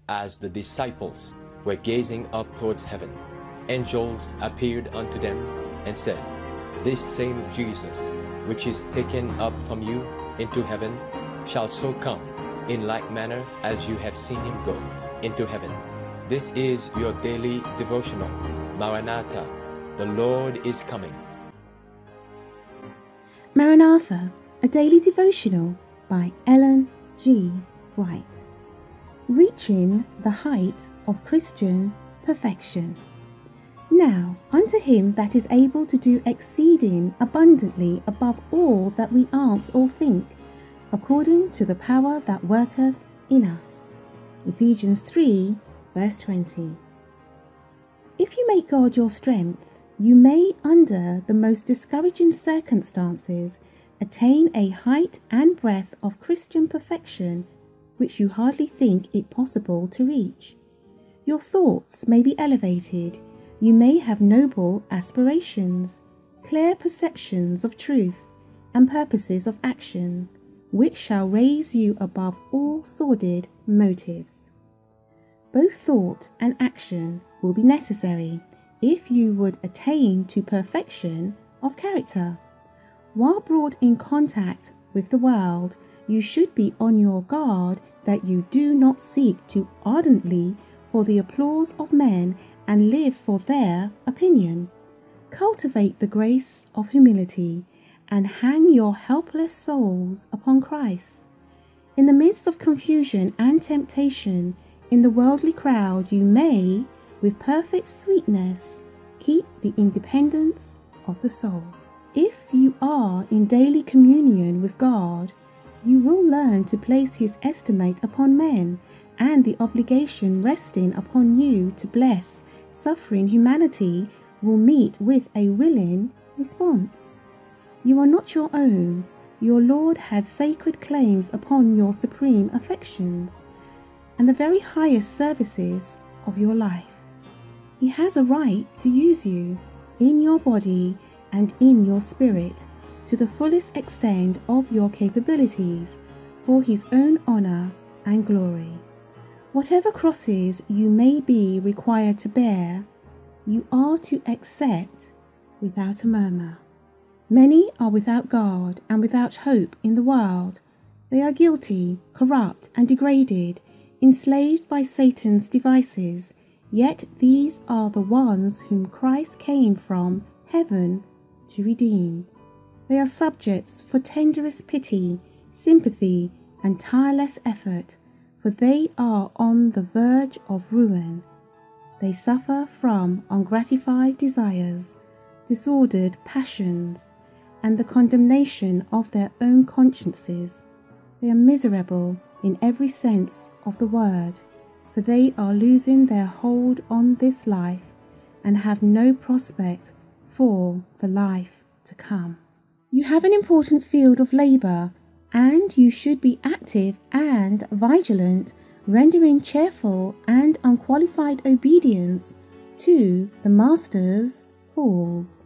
as the disciples were gazing up towards heaven, angels appeared unto them and said, This same Jesus, which is taken up from you into heaven, shall so come in like manner as you have seen him go into heaven. This is your daily devotional. Maranatha, the Lord is coming. Maranatha, a daily devotional by Ellen G. White. Reaching the height of Christian perfection. Now unto him that is able to do exceeding abundantly above all that we ask or think, according to the power that worketh in us. Ephesians 3, verse 20. If you make God your strength, you may, under the most discouraging circumstances, attain a height and breadth of Christian perfection which you hardly think it possible to reach. Your thoughts may be elevated, you may have noble aspirations, clear perceptions of truth, and purposes of action, which shall raise you above all sordid motives. Both thought and action will be necessary if you would attain to perfection of character. While brought in contact with the world, you should be on your guard that you do not seek too ardently for the applause of men and live for their opinion. Cultivate the grace of humility and hang your helpless souls upon Christ. In the midst of confusion and temptation in the worldly crowd, you may, with perfect sweetness, keep the independence of the soul. If you are in daily communion with God, you will learn to place his estimate upon men and the obligation resting upon you to bless suffering humanity will meet with a willing response. You are not your own. Your Lord has sacred claims upon your supreme affections and the very highest services of your life. He has a right to use you in your body and in your spirit to the fullest extent of your capabilities for his own honor and glory. Whatever crosses you may be required to bear, you are to accept without a murmur. Many are without God and without hope in the world. They are guilty, corrupt, and degraded, enslaved by Satan's devices, yet these are the ones whom Christ came from heaven to redeem. They are subjects for tenderest pity, sympathy, and tireless effort, for they are on the verge of ruin. They suffer from ungratified desires, disordered passions, and the condemnation of their own consciences. They are miserable in every sense of the word, for they are losing their hold on this life and have no prospect for the life to come. You have an important field of labour, and you should be active and vigilant, rendering cheerful and unqualified obedience to the Master's calls.